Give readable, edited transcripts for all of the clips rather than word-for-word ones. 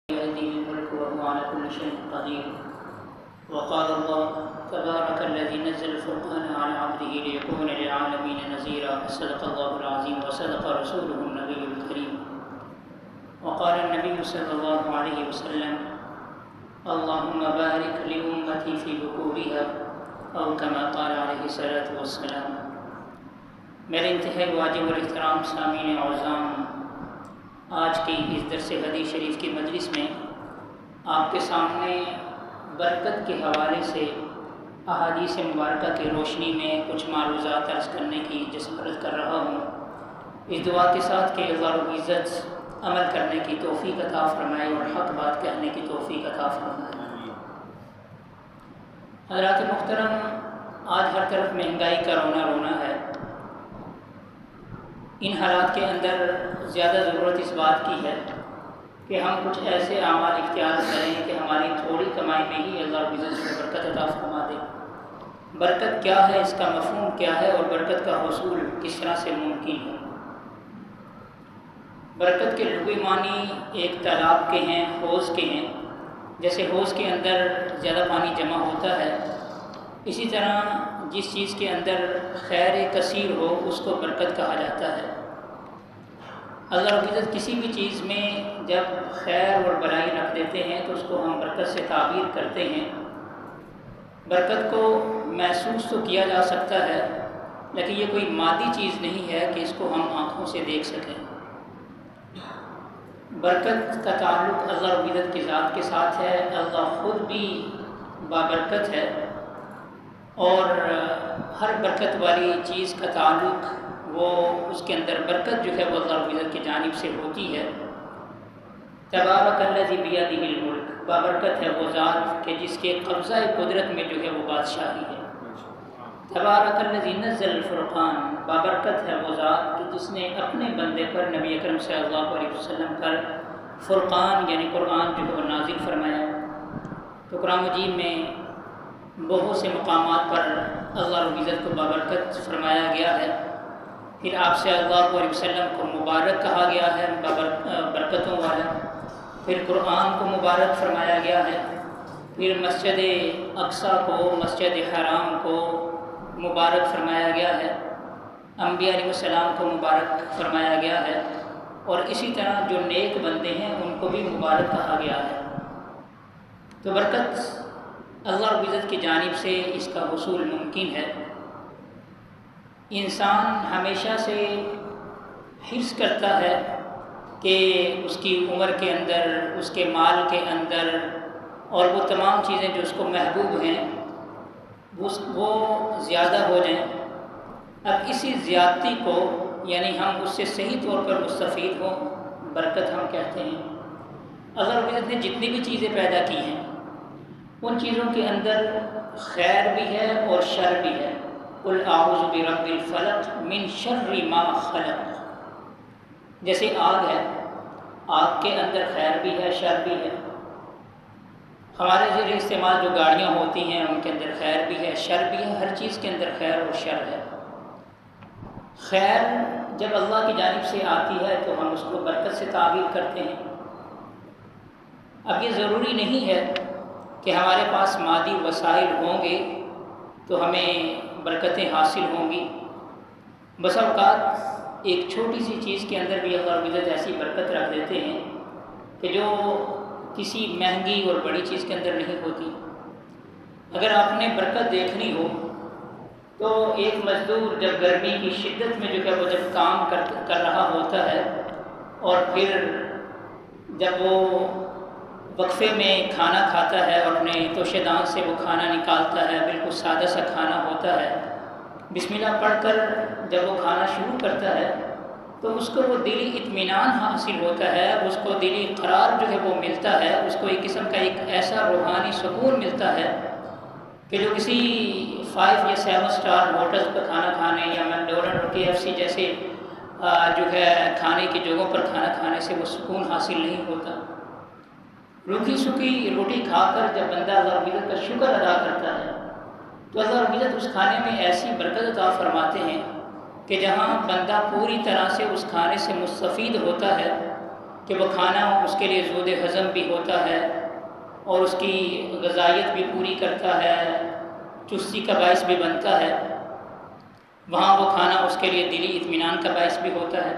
بيده الملك وهو على كل شيء قدير. وقال الله تبارك الذي نزل الفرقان على عبده ليكون للعالمين نذيرا. صدق الله العظيم وصدق رسوله النبي الكريم. وقال النبي صلى الله عليه وسلم اللهم بارك لأمتي في بكورها أو كما قال عليه الصلاة والسلام. میرے انتہائی واجب الاحترام سامعین اعظام، آج کی اس درس حدیث شریف کی مجلس میں آپ کے سامنے برکت کے حوالے سے احادیث مبارکہ کی روشنی میں کچھ معروضات عرض کرنے کی جسارت کر رہا ہوں، اس دعا کے ساتھ کہ اللہ رب العزت عمل کرنے کی توفیق عطا فرمائے اور حق بات کہنے کی توفیق عطا فرمائے۔ حضرات محترم، آج ہر طرف مہنگائی کا رونا رونا ہے۔ ان حالات کے اندر زیادہ ضرورت اس بات کی ہے کہ ہم کچھ ایسے اعمال اختیار کریں کہ ہماری تھوڑی کمائی میں ہی اللہ رب العزت سے برکت عطا فرما دے۔ برکت کیا ہے، اس کا مفہوم کیا ہے، اور برکت کا حصول کس طرح سے ممکن ہے۔ برکت کے لغوی معنی ایک تالاب کے ہیں، حوض کے ہیں۔ جیسے حوض کے اندر زیادہ پانی جمع ہوتا ہے، اسی طرح جس چیز کے اندر خیر کثیر ہو اس کو برکت کہا جاتا ہے۔ اللہ رب العزت کسی بھی چیز میں جب خیر اور بلائی رکھ دیتے ہیں تو اس کو ہم برکت سے تعبیر کرتے ہیں۔ برکت کو محسوس تو کیا جا سکتا ہے، لیکن یہ کوئی مادی چیز نہیں ہے کہ اس کو ہم آنکھوں سے دیکھ سکیں۔ برکت کا تعلق اللہ رب العزت کی ذات کے ساتھ ہے۔ اللہ خود بھی بابرکت ہے، اور ہر برکت والی چیز کا تعلق وہ اس کے اندر برکت جو ہے وہ اللہ رب العزت کی جانب سے ہوتی ہے۔ تبارک الذی بیدہ الملک، بابرکت ہے وہ ذات کہ جس کے قبضہ قدرت میں جو ہے وہ بادشاہی ہے۔ تبارک الذی نزل الفرقان، بابرکت ہے وہ ذات کہ جس نے اپنے بندے پر، نبی اکرم صلی اللہ علیہ وسلم پر فرقان یعنی قرآن جو ہے وہ نازل فرمایا۔ تو قرآن مجید میں بہت سے مقامات پر اللہ رب العزت کو بابرکت فرمایا گیا ہے۔ پھر آپ صلی اللہ علیہ وسلم کو مبارک کہا گیا ہے، برکتوں والا۔ پھر قرآن کو مبارک فرمایا گیا ہے۔ پھر مسجد اقصیٰ کو، مسجد حرام کو مبارک فرمایا گیا ہے۔ انبیاء علیہ السلام کو مبارک فرمایا گیا ہے، اور اسی طرح جو نیک بندے ہیں ان کو بھی مبارک کہا گیا ہے۔ تو برکت اللہ رب العزت کی جانب سے اس کا حصول ممکن ہے۔ انسان ہمیشہ سے حرص کرتا ہے کہ اس کی عمر کے اندر، اس کے مال کے اندر، اور وہ تمام چیزیں جو اس کو محبوب ہیں وہ زیادہ ہو جائیں۔ اب اسی زیادتی کو یعنی ہم اس سے صحیح طور پر مستفید ہوں، برکت ہم کہتے ہیں۔ اللہ رب العزت نے جتنی بھی چیزیں پیدا کی ہیں ان چیزوں کے اندر خیر بھی ہے اور شر بھی ہے۔ قل اعوذ برب الفلق من شر ما خلق۔ جیسے آگ ہے، آگ کے اندر خیر بھی ہے، شر بھی ہے۔ ہمارے زیر استعمال جو گاڑیاں ہوتی ہیں ان کے اندر خیر بھی ہے، شر بھی ہے۔ ہر چیز کے اندر خیر اور شر ہے۔ خیر جب اللہ کی جانب سے آتی ہے تو ہم اس کو برکت سے تعبیر کرتے ہیں۔ اب یہ ضروری نہیں ہے کہ ہمارے پاس مادی وسائل ہوں گے تو ہمیں برکتیں حاصل ہوں گی۔ بس اوقات ایک چھوٹی سی چیز کے اندر بھی اللہ رب العزت ایسی برکت رکھ دیتے ہیں کہ جو کسی مہنگی اور بڑی چیز کے اندر نہیں ہوتی۔ اگر آپ نے برکت دیکھنی ہو تو ایک مزدور جب گرمی کی شدت میں جو ہے وہ جب کام کر رہا ہوتا ہے، اور پھر جب وہ وقفے میں کھانا کھاتا ہے اور اپنے توشے دان سے وہ کھانا نکالتا ہے، بالکل سادہ سا کھانا ہوتا ہے، بسم اللہ پڑھ کر جب وہ کھانا شروع کرتا ہے تو اس کو وہ دلی اطمینان حاصل ہوتا ہے، اس کو دلی قرار جو ہے وہ ملتا ہے، اس کو ایک قسم کا ایک ایسا روحانی سکون ملتا ہے کہ جو کسی 5 یا 7 اسٹار ہوٹل پر کھانا کھانے یا میکڈونلڈ اور KFC جیسے جو ہے کھانے کی جگہوں پر کھانا کھانے سے وہ سکون حاصل نہیں ہوتا۔ روکھی سوکھی روٹی کھا کر جب بندہ اللہ رب العزت کا شکر ادا کرتا ہے تو اللہ رب العزت اس کھانے میں ایسی برکت عطا فرماتے ہیں کہ جہاں بندہ پوری طرح سے اس کھانے سے مستفید ہوتا ہے کہ وہ کھانا اس کے لیے زود ہضم بھی ہوتا ہے اور اس کی غذائیت بھی پوری کرتا ہے، چستی کا باعث بھی بنتا ہے، وہاں وہ کھانا اس کے لیے دلی اطمینان کا باعث بھی ہوتا ہے،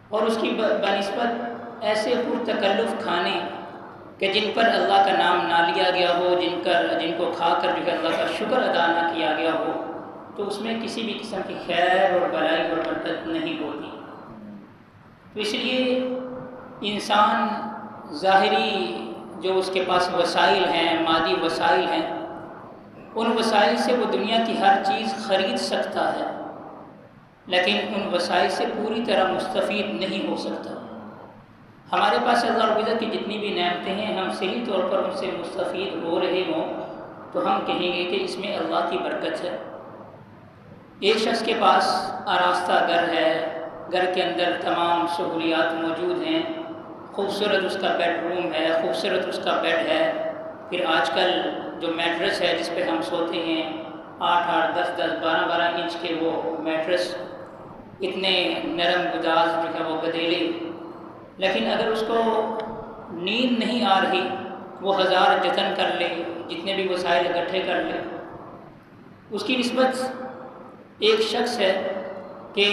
اور اس کی بنسبت ایسے پرتکلف کھانے کہ جن پر اللہ کا نام نہ لیا گیا ہو، جن کو کھا کر جو ہے اللہ کا شکر ادا نہ کیا گیا ہو، تو اس میں کسی بھی قسم کی خیر اور بھلائی اور برکت نہیں ہوتی۔ تو اس لیے انسان ظاہری جو اس کے پاس وسائل ہیں، مادی وسائل ہیں، ان وسائل سے وہ دنیا کی ہر چیز خرید سکتا ہے، لیکن ان وسائل سے پوری طرح مستفید نہیں ہو سکتا۔ ہمارے پاس اللہ رب العزت کی جتنی بھی نعمتیں ہیں، ہم صحیح طور پر ان سے مستفید ہو رہے ہوں تو ہم کہیں گے کہ اس میں اللہ کی برکت ہے۔ ایک شخص کے پاس آراستہ گھر ہے، گھر کے اندر تمام سہولیات موجود ہیں، خوبصورت اس کا بیڈ روم ہے، خوبصورت اس کا بیڈ ہے، پھر آج کل جو میٹرس ہے جس پہ ہم سوتے ہیں 8-8 10-10 12-12 انچ کے وہ میٹرس، اتنے نرم گداز جو ہے وہ گدیلے، لیکن اگر اس کو نیند نہیں آ رہی، وہ 1000 جتن کر لے، جتنے بھی وسائل اکٹھے کر لے، اس کی نسبت ایک شخص ہے کہ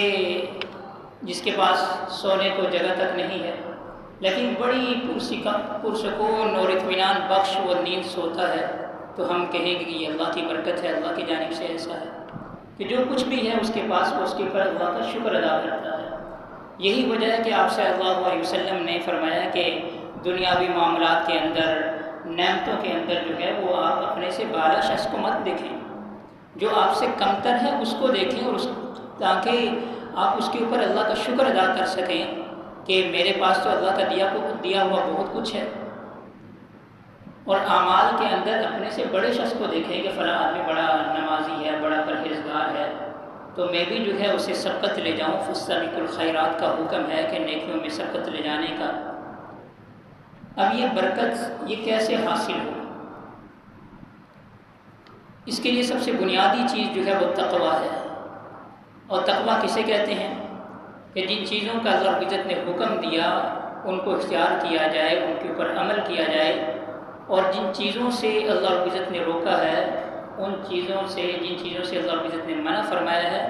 جس کے پاس سونے کو جگہ تک نہیں ہے، لیکن بڑی پرسکون اور اطمینان بخش وہ نیند سوتا ہے، تو ہم کہیں گے کہ یہ اللہ کی برکت ہے، اللہ کی جانب سے ایسا ہے کہ جو کچھ بھی ہے اس کے پاس وہ اس کے اوپر اللہ کا شکر ادا کرتا ہے۔ یہی وجہ ہے کہ آپ صلی اللہ علیہ وسلم نے فرمایا کہ دنیاوی معاملات کے اندر، نعمتوں کے اندر جو ہے وہ آپ اپنے سے بالا شخص کو مت دیکھیں، جو آپ سے کمتر ہے اس کو دیکھیں، اور تاکہ آپ اس کے اوپر اللہ کا شکر ادا کر سکیں کہ میرے پاس تو اللہ کا دیا ہوا بہت کچھ ہے۔ اور اعمال کے اندر اپنے سے بڑے شخص کو دیکھیں کہ فلاں آدمی بڑا نمازی ہے، بڑا پرہیزگار ہے، تو میں بھی جو ہے اسے سبقت لے جاؤں۔ فاستبقوا الخیرات کا حکم ہے کہ نیکیوں میں سبقت لے جانے کا۔ اب یہ برکت یہ کیسے حاصل ہو؟ اس کے لیے سب سے بنیادی چیز جو ہے وہ تقویٰ ہے، اور تقویٰ کسے کہتے ہیں؟ کہ جن چیزوں کا اللہ رب العزت نے حکم دیا ان کو اختیار کیا جائے، ان کے اوپر عمل کیا جائے، اور جن چیزوں سے اللہ رب العزت نے روکا ہے، جن چیزوں سے اللہ رب العزت نے منع فرمایا ہے،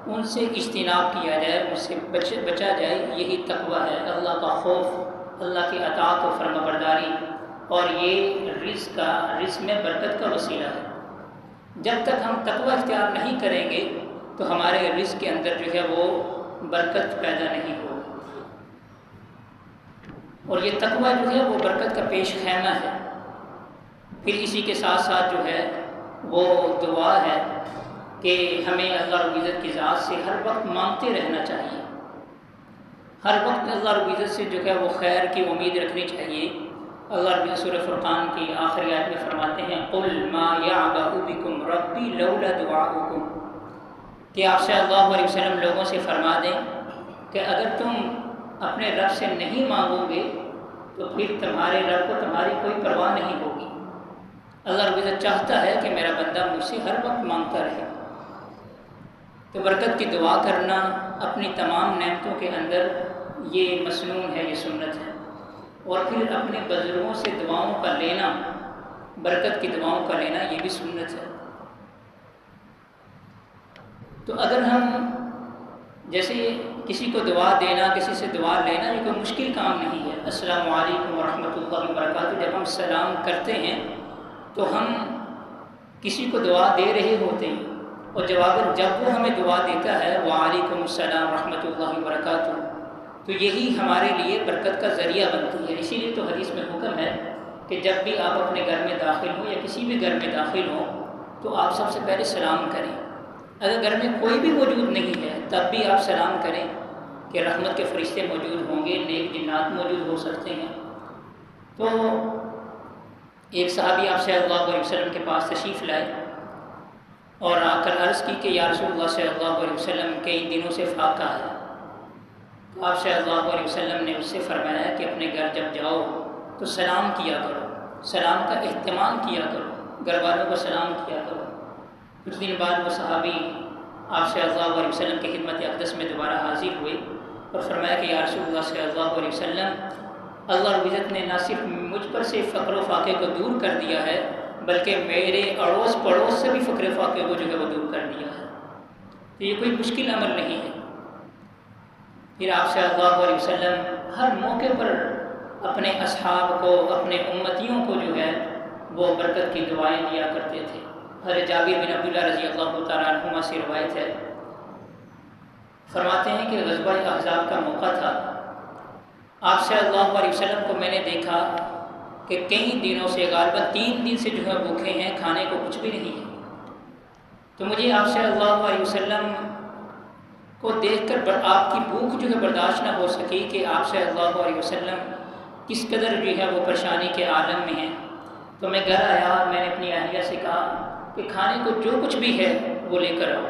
ان سے اجتناب کیا جائے، ان سے بچا جائے، یہی تقویٰ ہے، اللہ کا خوف، اللہ کی اطاعت و فرما برداری، اور یہ رزق میں برکت کا وسیلہ ہے۔ جب تک ہم تقویٰ اختیار نہیں کریں گے تو ہمارے رزق کے اندر جو ہے وہ برکت پیدا نہیں ہو، اور یہ تقویٰ جو ہے وہ برکت کا پیش خیمہ ہے۔ پھر اسی کے ساتھ ساتھ جو ہے وہ دعا ہے کہ ہمیں اللہ رب العزت کی ذات سے ہر وقت مانگتے رہنا چاہیے، ہر وقت اللہ رب العزت سے جو ہے وہ خیر کی امید رکھنی چاہیے۔ اللہ رب العزت سورہ فرقان کی آخری آیت میں فرماتے ہیں قُلْ مَا يَعْبَأُ بِكُمْ رَبِّي لَوْلَا دُعَاؤُكُمْ، کہ آپ صلی اللہ علیہ وسلم لوگوں سے فرما دیں کہ اگر تم اپنے رب سے نہیں مانگو گے تو پھر تمہارے رب کو تمہاری کوئی پرواہ نہیں ہوگی۔ اللہ رب العزت چاہتا ہے کہ میرا بندہ مجھ سے ہر وقت مانگتا رہے۔ تو برکت کی دعا کرنا اپنی تمام نعمتوں کے اندر یہ مسنون ہے، یہ سنت ہے، اور پھر اپنے بزرگوں سے دعاؤں کا لینا، برکت کی دعاؤں کا لینا، یہ بھی سنت ہے۔ تو اگر ہم جیسے کسی کو دعا دینا، کسی سے دعا لینا، یہ کوئی مشکل کام نہیں ہے۔ السلام علیکم ورحمۃ اللہ وبرکاتہ جب ہم سلام کرتے ہیں تو ہم کسی کو دعا دے رہے ہوتے ہیں، اور جب وہ ہمیں دعا دیتا ہے وعلیکم السلام ورحمۃ اللہ وبرکاتہ، تو یہی ہمارے لیے برکت کا ذریعہ بنتی ہے۔ اسی لیے تو حدیث میں حکم ہے کہ جب بھی آپ اپنے گھر میں داخل ہوں یا کسی بھی گھر میں داخل ہوں تو آپ سب سے پہلے سلام کریں۔ اگر گھر میں کوئی بھی موجود نہیں ہے تب بھی آپ سلام کریں کہ رحمت کے فرشتے موجود ہوں گے، نیک جنات موجود ہو سکتے ہیں۔ تو ایک صحابی آپ صلی اللہ علیہ وسلم کے پاس تشریف لائے اور آ کر عرض کی کہ یا رسول اللہ صلی اللہ علیہ وسلم کے ان دنوں سے فاقہ ہے۔ تو آپ صلی اللہ علیہ وسلم نے اس سے فرمایا کہ اپنے گھر جب جاؤ تو سلام کیا کرو، سلام کا اہتمام کیا کرو، گھر والوں کو سلام کیا کرو۔ کچھ دن بعد وہ صحابی آپ صلی اللہ علیہ وسلم کی خدمت اقدس میں دوبارہ حاضر ہوئے اور فرمایا کہ یا رسول اللہ صلی اللہ علیہ وسلم، اللہ رب العزت نے نہ صرف مجھ پر سے فقر و فاقے کو دور کر دیا ہے بلکہ میرے اڑوس پڑوس سے بھی فقر و فاقے کو جو ہے وہ دور کر دیا ہے۔ تو یہ کوئی مشکل عمل نہیں ہے۔ پھر آپ صلی اللہ علیہ وسلم ہر موقع پر اپنے اصحاب کو، اپنے امتیوں کو جو ہے وہ برکت کی دعائیں دیا کرتے تھے۔ حضرت جابر بن عبداللہ رضی اللہ تعالیٰ عنہما سے روایت ہے، فرماتے ہیں کہ غزوہ احزاب کا موقع تھا، آپ صلی اللہ علیہ وسلم کو میں نے دیکھا کہ کئی دنوں سے، غالباً 3 دن سے جو ہے بھوکے ہیں، کھانے کو کچھ بھی نہیں ہے۔ تو مجھے آپ صلی اللہ علیہ وسلم کو دیکھ کر آپ کی بھوک جو ہے برداشت نہ ہو سکی کہ آپ صلی اللہ علیہ وسلم کس قدر جو ہے وہ پریشانی کے عالم میں ہیں۔ تو میں گھر آیا، میں نے اپنی اہلیہ سے کہا کہ کھانے کو جو کچھ بھی ہے وہ لے کر آؤ۔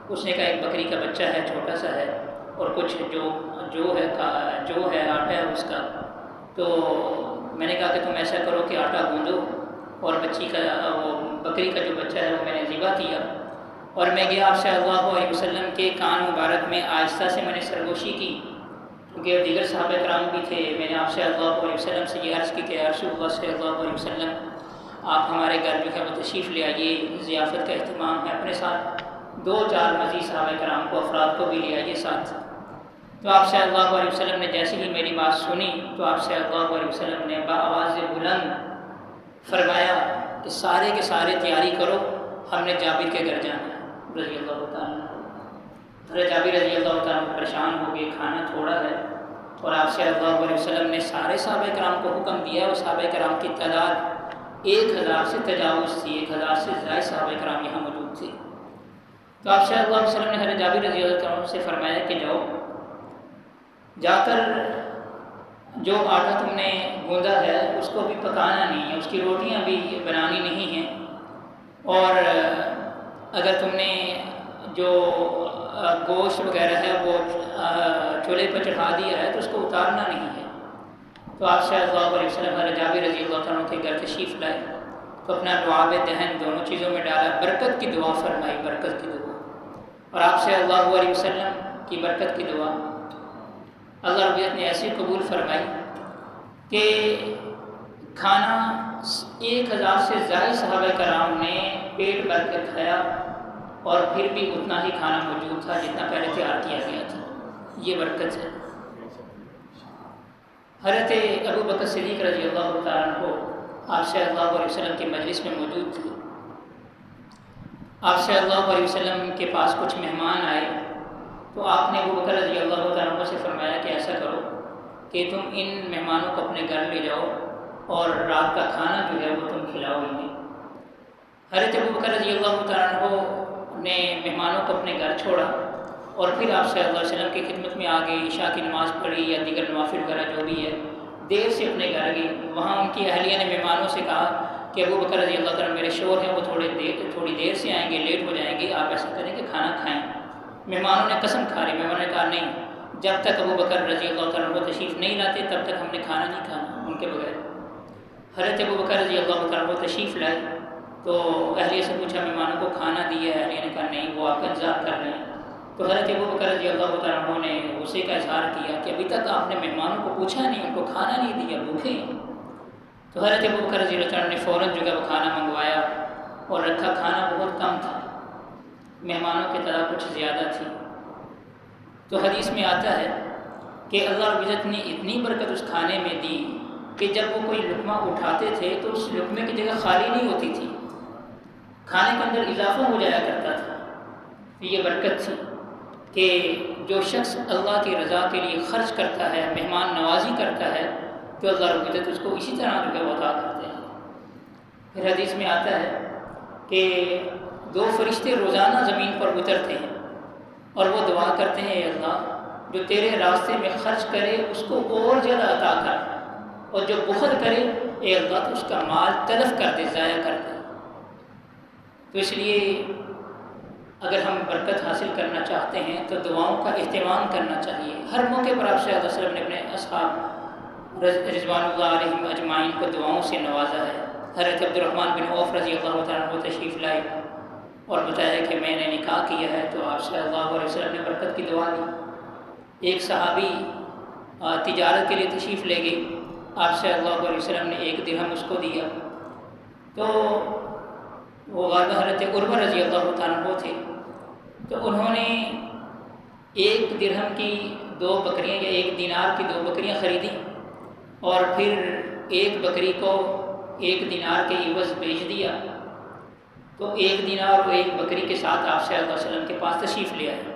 اس نے کہا ایک بکری کا بچہ ہے، چھوٹا سا ہے، اور کچھ جو ہے آٹا ہے اس کا۔ تو میں نے کہا کہ تم ایسا کرو کہ آٹا گوندو، اور بکری کا جو بچہ ہے وہ میں نے ذبح کیا، اور میں گیا آپ صلی اللہ علیہ وسلم کے کان مبارک میں آہستہ سے میں نے سرگوشی کی، کیونکہ دیگر صحابہ کرام بھی تھے۔ میں نے آپ صلی اللہ علیہ وسلم سے یہ عرض کی کہ یا رسول اللہ صلی اللہ علیہ وسلم، آپ ہمارے گھر جو ہے وہ تشریف لے آئیے، ضیافت کا اہتمام ہے، اپنے ساتھ 2-4 مزید صحابہ کرام کو، افراد کو بھی لے آئیے ساتھ۔ تو آپ صلی اللہ علیہ وسلم نے جیسے ہی میری بات سنی تو آپ صلی اللہ علیہ وسلم نے بآواز بلند فرمایا کہ سارے کے سارے تیاری کرو، ہم نے جابر کے گھر جانا ہے رضی اللہ تعالیٰ۔ حضرت جابر رضی اللہ تعالیٰ پریشان ہو گئے، کھانا تھوڑا ہے، اور آپ صلی اللہ علیہ وسلم نے سارے صحابہ کرام کو حکم دیا، اور صحابہ کرام کی تعداد 1000 سے تجاوز تھی، 1000 سے زائد صحابہ کرام یہاں موجود تھے۔ تو آپ صلی اللہ علیہ وسلم نے حضرت جابر رضی اللہ تعالیٰ سے فرمایا کہ جا کر جو آٹا تم نے گوندا ہے اس کو بھی پکانا نہیں ہے، اس کی روٹیاں بھی بنانی نہیں ہیں، اور اگر تم نے جو گوشت وغیرہ ہے وہ چولہے پر چڑھا دیا ہے تو اس کو اتارنا نہیں ہے۔ تو آپ صلی اللہ علیہ وسلم حضرت جابر رضی اللہ تعالیٰ کے گھر تشریف لائے تو اپنا لعاب دہن دونوں چیزوں میں ڈالا، برکت کی دعا فرمائی، برکت کی دعا، اور آپ صلی اللہ علیہ وسلم کی برکت کی دعا اللہ رب العزت نے ایسی قبول فرمائی کہ کھانا 1000 سے زائد صحابہ کرام نے پیٹ بھر کر کھایا، اور پھر بھی اتنا ہی کھانا موجود تھا جتنا پہلے تیار کیا گیا تھا۔ یہ برکت ہے۔ حضرت ابو بکر صدیق رضی اللہ تعالیٰ عنہ آپ صلی اللہ علیہ وسلم کی مجلس میں موجود تھے۔ آپ صلی اللہ علیہ وسلم کے پاس کچھ مہمان آئے تو آپ نے ابو بکر رضی اللہ تعالیٰ عنہ سے فرمایا کہ ایسا کرو کہ تم ان مہمانوں کو اپنے گھر لے جاؤ اور رات کا کھانا جو ہے وہ تم کھلاؤ انہیں۔ حضرت ابو بکر رضی اللہ تعالیٰ عنہ نے مہمانوں کو اپنے گھر چھوڑا اور پھر آپ صلی اللہ علیہ وسلم کی خدمت میں آگے، عشاء کی نماز پڑھی یا دیگر نوافل وغیرہ جو بھی ہے، دیر سے اپنے گھر گئی۔ وہاں ان کی اہلیہ نے مہمانوں سے کہا کہ ابو بکر رضی اللہ تعالیٰ میرے شوہر ہیں، وہ تھوڑی دیر سے آئیں گے، لیٹ ہو جائیں گے، آپ ایسا کریں کہ کھانا کھائیں۔ مہمانوں نے قسم کھا لی، مہمانوں نے کہا نہیں، جب تک ابو بکر رضی اللہ تعالیٰ وہ تشریف نہیں لاتے تب تک ہم نے کھانا نہیں کھانا ان کے بغیر۔ حضرت ابو بکر رضی اللہ تعالیٰ وہ تشریف لائے تو اہلیہ سے پوچھا مہمانوں کو کھانا دیا ہے؟ اہلیہ نے کہا نہیں، وہ آپ کا انتظار کر رہے ہیں۔ تو حضرت ابو بکر رضی اللہ تعالیٰ نے غصے کا اظہار کیا کہ ابھی تک آپ نے مہمانوں کو پوچھا نہیں، ان کو کھانا نہیں دیا، بھوکے ہیں۔ تو حضرت ابو بکر رضی اللہ تعالیٰ نے فوراً جو ہے وہ کھانا منگوایا اور رکھا۔ کھانا بہت کم تھا، مہمانوں کی طرح کچھ زیادہ تھی۔ تو حدیث میں آتا ہے کہ اللہ رب العزت نے اتنی برکت اس کھانے میں دی کہ جب وہ کوئی لقمہ اٹھاتے تھے تو اس لقمے کی جگہ خالی نہیں ہوتی تھی، کھانے کے اندر اضافہ ہو جایا کرتا تھا۔ یہ برکت تھی کہ جو شخص اللہ کی رضا کے لیے خرچ کرتا ہے، مہمان نوازی کرتا ہے، تو اللہ رب العزت اس کو اسی طرح جو ہے وہ عطا کرتے ہیں۔ پھر حدیث میں آتا ہے کہ 2 فرشتے روزانہ زمین پر اترتے ہیں اور وہ دعا کرتے ہیں، اے اللہ جو تیرے راستے میں خرچ کرے اس کو اور زیادہ عطا کر، اور جو بخل کرے اے اللہ تو اس کا مال تلف کر دے، ضائع کر دے۔ تو اس لیے اگر ہم برکت حاصل کرنا چاہتے ہیں تو دعاؤں کا اہتمام کرنا چاہیے۔ ہر موقع پر آپ صلی اللہ علیہ وسلم نے اپنے اصحاب رضوان اللہ علیہم اجمعین کو دعاؤں سے نوازا ہے۔ حضرت عبد الرحمن بن عوف رضی اللہ تعالیٰ عنہ تشریف لائے اور بتایا کہ میں نے نکاح کیا ہے، تو آپ صلی اللہ علیہ وسلم نے برکت کی دعا دی۔ ایک صحابی تجارت کے لیے تشریف لے گئے، آپ صلی اللہ علیہ وسلم نے 1 درہم اس کو دیا، تو وہ غالباً حضرت عروہ رضی اللہ تعالیٰ عنہ تھے، تو انہوں نے 1 درہم کی 2 بکریاں یا 1 دینار کی 2 بکریاں خریدی، اور پھر 1 بکری کو 1 دینار کے عوض بیچ دیا، تو 1 دینار اور 1 بکری کے ساتھ آپ صلی اللہ علیہ وسلم کے پاس تشریف لے آئے،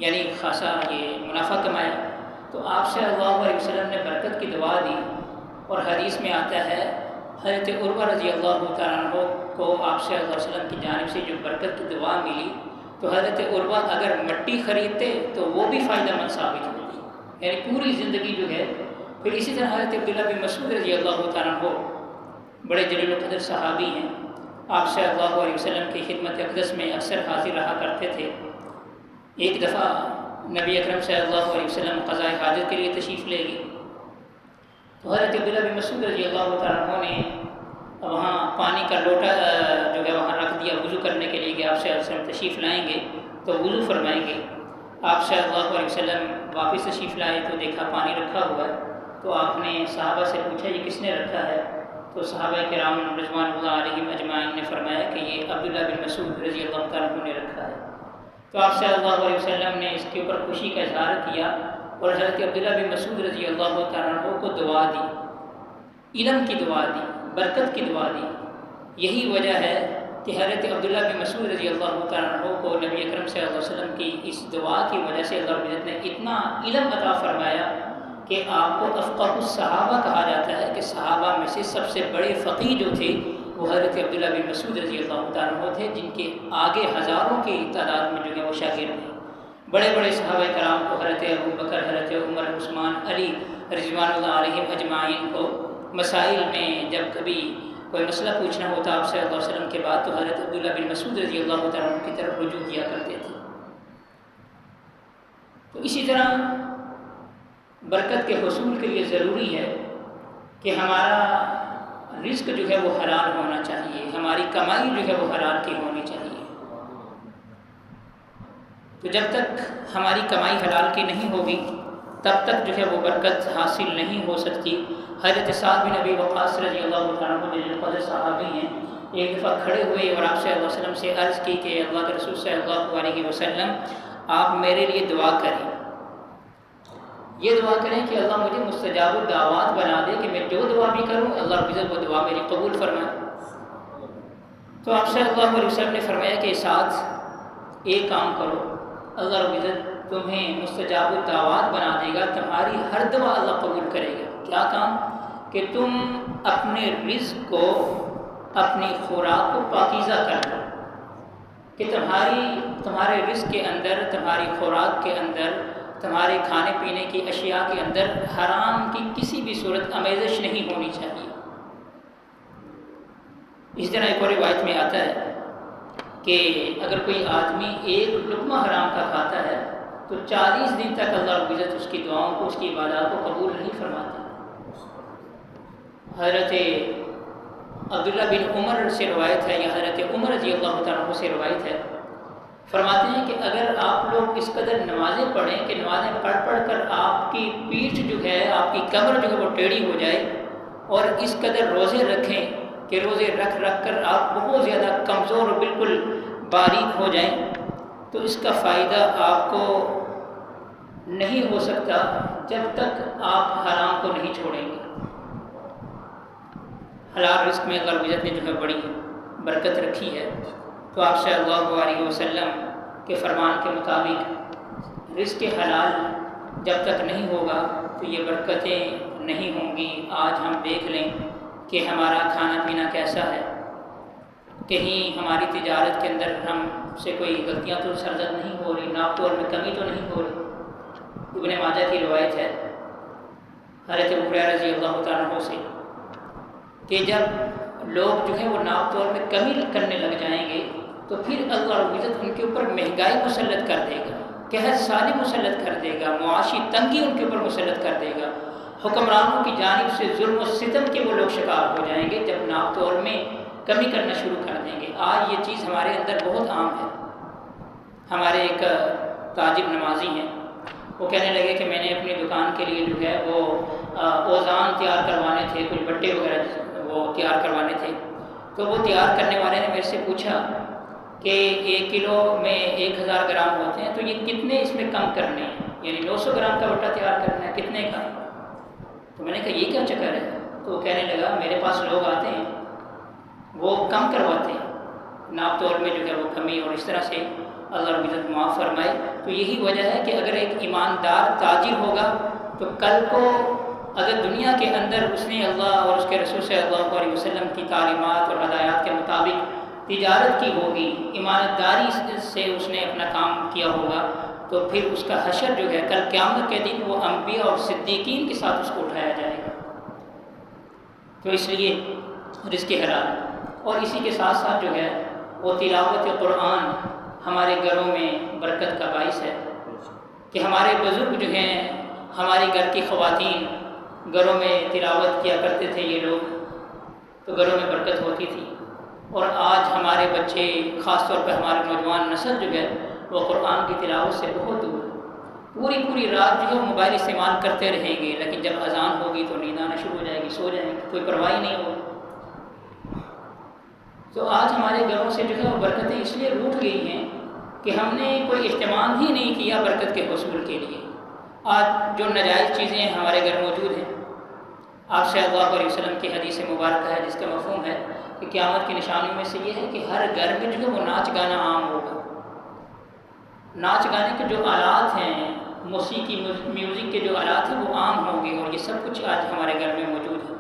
یعنی خاصا یہ منافع کمایا۔ تو آپ صلی اللہ علیہ وسلم نے برکت کی دعا دی، اور حدیث میں آتا ہے حضرت عروہ رضی اللہ تعالیٰ عنہ کو آپ صلی اللہ علیہ وسلم کی جانب سے جو برکت کی دعا ملی، تو حضرت عروہ اگر مٹی خریدتے تو وہ بھی فائدہ مند ثابت ہوتی، یعنی پوری زندگی جو ہے۔ پھر اسی طرح حضرت عبداللہ بن مسعود رضی اللہ تعالیٰ عنہ بڑے جلیل القدر صحابی ہیں، آپ صلی اللہ علیہ وسلم کی خدمت اقدس میں اکثر حاضر رہا کرتے تھے۔ ایک دفعہ نبی اکرم صلی اللہ علیہ وسلم قضاء حاجت کے لیے تشریف لے گئے، تو حضرت عبداللہ بن مسعود رضی اللہ تعالیٰ عنہ نے وہاں پانی کا لوٹا جو ہے وہاں رکھ دیا وضو کرنے کے لیے کہ آپ صلی اللہ علیہ وسلم تشریف لائیں گے تو وضو فرمائیں گے۔ آپ صلی اللہ علیہ وسلم واپس تشریف لائے تو دیکھا پانی رکھا ہوا ہے، تو آپ نے صحابہ سے پوچھا یہ کس نے رکھا ہے؟ تو صحابہ کرام رضوان اللہ علیہم اجمعین نے فرمایا کہ یہ عبداللہ بن مسعود رضی اللہ تعالیٰ عنہ نے رکھا ہے۔ تو آپ صلی اللہ علیہ وسلم نے اس کے اوپر خوشی کا اظہار کیا، اور حضرت عبداللہ بن مسعود رضی اللہ تعالیٰ عنہ کو دعا دی، علم کی دعا دی، برکت کی دعا دی۔ یہی وجہ ہے کہ حضرت عبداللہ بن مسعود رضی اللہ تعالیٰ عنہ کو نبی اکرم صلی اللہ علیہ وسلم کی اس دعا کی وجہ سے اللہ رب العزت نے اتنا علم عطا فرمایا کہ آپ کو افقہ الصحابہ کہا جاتا ہے، کہ صحابہ میں سے سب سے بڑے فقیہ جو تھے وہ حضرت عبداللہ بن مسعود رضی اللہ تعالیٰ عنہ تھے، جن کے آگے ہزاروں کی تعداد میں جو ہے وہ شاگرد ہیں۔ بڑے بڑے صحابہ کرام کو حضرت ابو بکر، حضرت عمر، عثمان، علی رضوان اللہ علیہم اجمعین کو مسائل میں جب کبھی کوئی مسئلہ پوچھنا ہوتا آپ صلی اللہ علیہ وسلم کے بعد، تو حضرت عبداللہ بن مسعود رضی اللہ تعالیٰ عنہ کی طرف رجوع کیا کرتے تھے۔ تو اسی طرح برکت کے حصول کے لیے ضروری ہے کہ ہمارا رزق جو ہے وہ حلال ہونا چاہیے، ہماری کمائی جو ہے وہ حلال کی ہونی چاہیے۔ تو جب تک ہماری کمائی حلال کی نہیں ہوگی تب تک جو ہے وہ برکت حاصل نہیں ہو سکتی۔ حضرت سعد بن ابی وقاص رضی اللہ تعالیٰ عنہ جلیل القدر صحابی ہیں، ایک دفعہ کھڑے ہوئے اور آپ صلی اللہ علیہ وسلم سے عرض کی کہ اللہ کے رسول صلی اللہ علیہ وسلم آپ میرے لیے دعا کریں، یہ دعا کریں کہ اللہ مجھے مستجاب الدعوات بنا دے، کہ میں جو دعا بھی کروں اللہ رب العزت وہ دعا میری قبول فرمائے۔ تو آپ صلی اللہ علیہ وسلم نے فرمایا کہ ساتھ ایک کام کرو، اللہ رب العزت تمہیں مستجاب الدعوات بنا دے گا، تمہاری ہر دعا اللہ قبول کرے گا۔ کیا کام؟ کہ تم اپنے رزق کو، اپنی خوراک کو پاکیزہ کر لو، کہ تمہارے رزق کے اندر، تمہاری خوراک کے اندر، تمہارے کھانے پینے کی اشیاء کے اندر حرام کی کسی بھی صورت آمیزش نہیں ہونی چاہیے۔ اس طرح ایک اور روایت میں آتا ہے کہ اگر کوئی آدمی ایک لقمہ حرام کا کھاتا ہے تو 40 دن تک اللہ رب العزت اس کی دعاؤں کو، اس کی عبادات کو قبول نہیں فرماتا۔ حضرت عبداللہ بن عمر سے روایت ہے، یا حضرت عمر رضی اللہ تعالیٰ عنہ سے روایت ہے، فرماتے ہیں کہ اگر آپ لوگ اس قدر نمازیں پڑھیں کہ نمازیں پڑھ پڑھ کر آپ کی پیٹھ جو ہے، آپ کی کمر جو ہے وہ ٹیڑھی ہو جائے، اور اس قدر روزے رکھیں کہ روزے رکھ رکھ کر آپ بہت زیادہ کمزور اور بالکل باریک ہو جائیں، تو اس کا فائدہ آپ کو نہیں ہو سکتا جب تک آپ حرام کو نہیں چھوڑیں گے۔ حلال رزق میں اللہ رب العزت نے جو ہے بڑی برکت رکھی ہے۔ تو آپ صلی اللہ علیہ وسلم کے فرمان کے مطابق رزق حلال جب تک نہیں ہوگا تو یہ برکتیں نہیں ہوں گی۔ آج ہم دیکھ لیں کہ ہمارا کھانا پینا کیسا ہے، کہیں ہماری تجارت کے اندر ہم سے کوئی غلطیاں تو سرزد نہیں ہو رہی، ناپ تول میں کمی تو نہیں ہو رہی۔ ابن ماجہ کی روایت ہے حضرت ابو ہریرہ رضی اللہ تعالیٰ عنہ سے کہ جب لوگ جو ہے وہ ناپ تول میں کمی کرنے لگ جائیں گے تو پھر اللہ رب العزت ان کے اوپر مہنگائی مسلط کر دے گا، قحط سالی مسلط کر دے گا، معاشی تنگی ان کے اوپر مسلط کر دے گا، حکمرانوں کی جانب سے ظلم و ستم کے وہ لوگ شکار ہو جائیں گے جب ناپ تول میں کمی کرنا شروع کر دیں گے۔ آج یہ چیز ہمارے اندر بہت عام ہے۔ ہمارے ایک تاجر نمازی ہیں، وہ کہنے لگے کہ میں نے اپنی دکان کے لیے جو ہے وہ اوزان تیار کروانے تھے، کچھ بٹے وغیرہ وہ تیار کروانے تھے، تو وہ تیار کرنے والے نے میرے سے پوچھا کہ 1 کلو میں 1000 گرام ہوتے ہیں، تو یہ کتنے اس میں کم کرنے ہیں، یعنی 900 گرام کا بٹا تیار کرنا ہے، کتنے کا؟ تو میں نے کہا یہ کیا چکر ہے؟ تو وہ کہنے لگا میرے پاس لوگ آتے ہیں، وہ کم کرواتے ہیں، ناپ تول میں جو ہے وہ کمی، اور اس طرح سے اللہ رب العزت معاف فرمائے۔ تو یہی وجہ ہے کہ اگر ایک ایماندار تاجر ہوگا تو کل کو اگر دنیا کے اندر اس نے اللہ اور اس کے رسول صلی اللہ علیہ وسلم کی تعلیمات اور ہدایات کے مطابق تجارت کی ہوگی، ایمانداری سے اس نے اپنا کام کیا ہوگا، تو پھر اس کا حشر جو ہے کل قیامت کے دن وہ انبیاء اور صدیقین کے ساتھ اس کو اٹھایا جائے گا۔ تو اس لیے رزق حلال، اور اسی کے ساتھ ساتھ جو ہے وہ تلاوت قرآن ہمارے گھروں میں برکت کا باعث ہے کہ ہمارے بزرگ جو ہیں، ہماری گھر کی خواتین گھروں میں تلاوت کیا کرتے تھے یہ لوگ، تو گھروں میں برکت ہوتی تھی۔ اور آج ہمارے بچے، خاص طور پہ ہمارے نوجوان نسل جو ہے وہ قرآن کی تلاوت سے بہت دور ہے، پوری رات جو ہے وہ موبائل استعمال کرتے رہیں گے، لیکن جب اذان ہوگی تو نیند آنا شروع ہو جائے گی، سو جائیں گے، کوئی پرواہ ہی نہیں ہوگی۔ تو آج ہمارے گھروں سے جو ہے وہ برکتیں اس لیے روٹ گئی ہیں کہ ہم نے کوئی اہتمام ہی نہیں کیا برکت کے حصول کے لیے۔ آج جو ناجائز چیزیں ہمارے گھر موجود ہیں، آپ صلی اللہ علیہ وسلم کی حدیث مبارکہ ہے جس کا مفہوم ہے کہ قیامت کی نشانیوں میں سے یہ ہے کہ ہر گھر میں جو ہے وہ ناچ گانا عام ہوگا۔ ناچ گانے کے جو آلات ہیں، موسیقی میوزک کے جو آلات ہیں وہ عام ہوں گے، اور یہ سب کچھ آج ہمارے گھر میں موجود ہے۔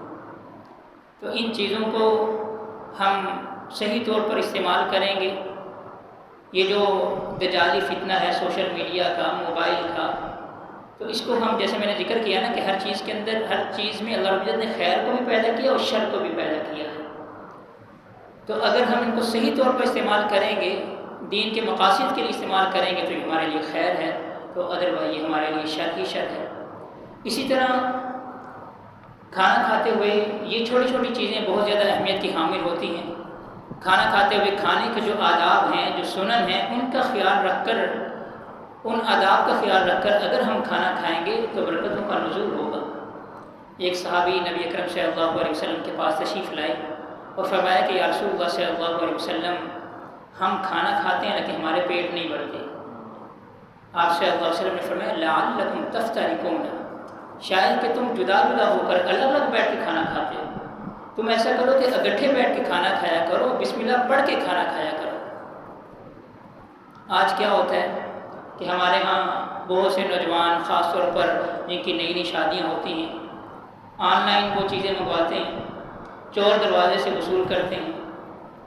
تو ان چیزوں کو ہم صحیح طور پر استعمال کریں گے۔ یہ جو دجالی فتنہ ہے سوشل میڈیا کا، موبائل کا، تو اس کو ہم، جیسے میں نے ذکر کیا نا کہ ہر چیز کے اندر، ہر چیز میں اللہ رب العزت نے خیر کو بھی پیدا کیا اور شر کو بھی پیدا کیا ہے۔ تو اگر ہم ان کو صحیح طور پر استعمال کریں گے، دین کے مقاصد کے لیے استعمال کریں گے تو یہ ہمارے لیے خیر ہے، تو ادروائز یہ ہمارے لیے شر ہی شر ہے۔ اسی طرح کھانا کھاتے ہوئے یہ چھوٹی چھوٹی چیزیں بہت زیادہ اہمیت کی حامل ہوتی ہیں۔ کھانا کھاتے ہوئے کھانے کے جو آداب ہیں، جو سنن ہیں، ان کا خیال رکھ کر، ان آداب کا خیال رکھ کر اگر ہم کھانا کھائیں گے تو برکتوں کا نزول ہوگا۔ ایک صحابی نبی اکرم صلی اللہ علیہ وسلم کے پاس تشریف لائے اور فرمایا کہ یا رسول اللہ صلی اللہ علیہ وسلم، ہم کھانا کھاتے ہیں لیکن ہمارے پیٹ نہیں بھرتے۔ آپ صلی اللہ علیہ وسلم نے فرمایا لعلکم تفترقون، شاید کہ تم جدا جدا ہو کر الگ الگ بیٹھ کے کھانا کھاتے ہو، تم ایسا کرو کہ اکٹھے بیٹھ کے کھانا کھایا کرو، بسم اللہ پڑھ کے کھانا کھایا کرو۔ آج کیا ہوتا ہے کہ ہمارے ہاں بہت سے نوجوان، خاص طور پر جن کی نئی نئی شادیاں ہوتی ہیں، آن لائن وہ چیزیں منگواتے ہیں، چور دروازے سے وصول کرتے ہیں،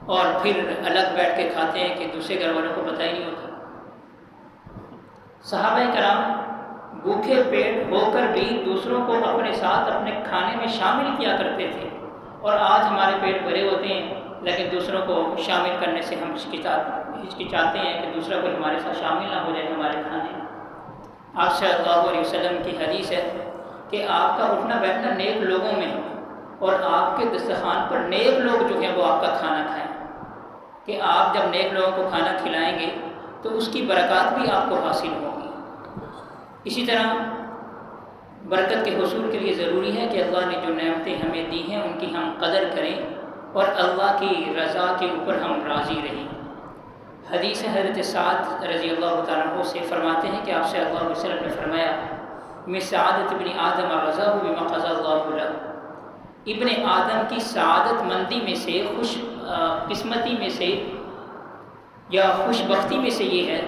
اور پھر الگ بیٹھ کے کھاتے ہیں کہ دوسرے گھر والوں کو پتہ ہی نہیں ہوتا۔ صحابہ کرام بھوکے پیٹ ہو کر بھی دوسروں کو اپنے ساتھ اپنے کھانے میں شامل کیا کرتے تھے، اور آج ہمارے پیٹ بھرے ہوتے ہیں لیکن دوسروں کو شامل کرنے سے ہم ہچکچاتے ہیں کہ دوسرا کوئی ہمارے ساتھ شامل نہ ہو جائے ہمارے کھانے۔ آپ صلی اللہ علیہ وسلم کی حدیث ہے کہ آپ کا اٹھنا بیٹھنا نیک لوگوں میں ہو، اور آپ کے دسترخوان پر نیک لوگ جو ہیں وہ آپ کا کھانا کھائیں، کہ آپ جب نیک لوگوں کو کھانا کھلائیں گے تو اس کی برکات بھی آپ کو حاصل ہوگی۔ اسی طرح برکت کے حصول کے لیے ضروری ہے کہ اللہ نے جو نعمتیں ہمیں دی ہیں ان کی ہم قدر کریں اور اللہ کی رضا کے اوپر ہم راضی رہیں۔ حدیث حضرت سعد رضی اللہ تعالیٰ عنہ سے فرماتے ہیں کہ آپ صلی اللہ علیہ وسلم نے فرمایا من سعادت ابن آدم رضا بما قضى اللہ له، ابن آدم کی سعادت مندی میں سے، خوش قسمتی میں سے یا خوش بختی میں سے یہ ہے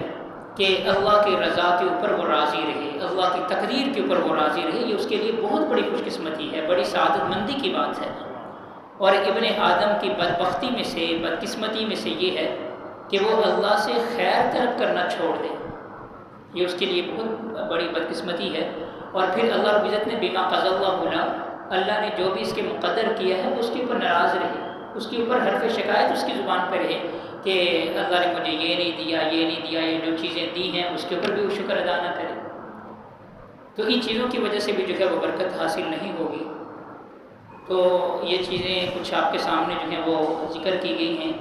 کہ اللہ کی رضا کے اوپر وہ راضی رہے، اللہ کی تقدیر کے اوپر وہ راضی رہے، یہ اس کے لیے بہت بڑی خوش قسمتی ہے، بڑی سعادت مندی کی بات ہے۔ اور ابن آدم کی بدبختی میں سے، بدقسمتی میں سے یہ ہے کہ وہ اللہ سے خیر طلب کرنا چھوڑ دے، یہ اس کے لیے بہت بڑی بدقسمتی ہے۔ اور پھر اللہ رب العزت نے بما قضى اللہ له، اللہ نے جو بھی اس کے مقدر کیا ہے وہ اس کے اوپر ناراض رہے، اس کے اوپر حرف شکایت اس کی زبان پہ رہے کہ اللہ نے مجھے یہ نہیں دیا، یہ نہیں دیا، یہ جو چیزیں دی ہیں اس کے اوپر بھی وہ شکر ادا نہ کرے، تو ان چیزوں کی وجہ سے بھی جو ہے وہ برکت حاصل نہیں ہوگی۔ تو تو یہ چیزیں کچھ آپ کے سامنے جو ہیں وہ ذکر کی گئی ہیں۔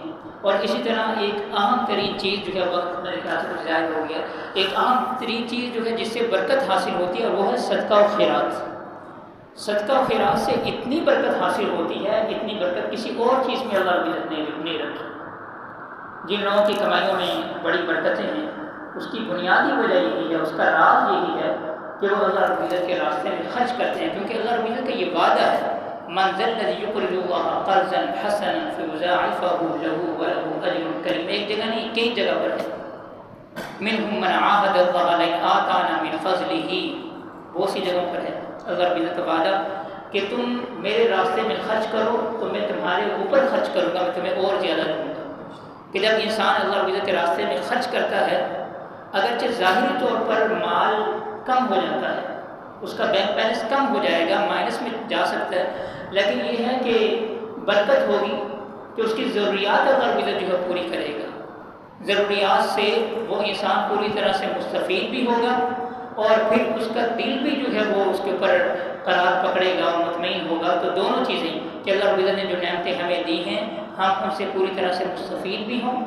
اور اسی طرح ایک اہم ترین چیز جو ہے، وقت میرے خیال سے کچھ ظاہر ہو گیا، ایک اہم ترین چیز جو ہے جس سے برکت حاصل ہوتی ہے، اور وہ ہے صدقہ و خیرات۔ صدقہ و خیرات سے اتنی برکت حاصل ہوتی ہے، اتنی برکت کسی اور چیز میں اللہ رب العزت نے نہیں رکھی۔ جن لوگوں کی کمائیوں میں بڑی برکتیں ہیں، اس کی بنیادی وجہ یہی ہے، اس کا راز یہی ہے کہ وہ اللہ رب العزت کے راستے میں خرچ کرتے ہیں، کیونکہ اللہ رب العزت کا یہ وعدہ ہے، من ذا الذی یقرض اللہ قرضا حسنا فیضاعفہ لہ ولہ اجر کریم۔ ایک جگہ نہیں، کئی جگہ پر ہے، منہم من عاہد اللہ لئن آتانا من فضلہ، بہت سی جگہوں پر ہے اللہ رب العزت کا وعدہ کہ تم میرے راستے میں خرچ کرو تو میں تمہارے اوپر خرچ کروں گا، میں تمہیں اور زیادہ دوں گا۔ کہ جب انسان اللہ رب العزت کے راستے میں خرچ کرتا ہے، اگرچہ ظاہری طور پر مال کم ہو جاتا ہے، اس کا بینک بیلنس کم ہو جائے گا، مائنس میں جا سکتا ہے، لیکن یہ ہے کہ برکت ہوگی کہ اس کی ضروریات اللہ رب العزت جو ہے پوری کرے گا۔ ضروریات سے وہ انسان پوری طرح سے مستفید بھی ہوگا، اور پھر اس کا دل بھی جو ہے وہ اس کے اوپر قرار پکڑے گا اور مطمئن ہوگا۔ تو دونوں چیزیں کہ اللہ رب العزت نے جو نعمتیں ہمیں دی ہیں، ہم ان سے پوری طرح سے مستفید بھی ہوں،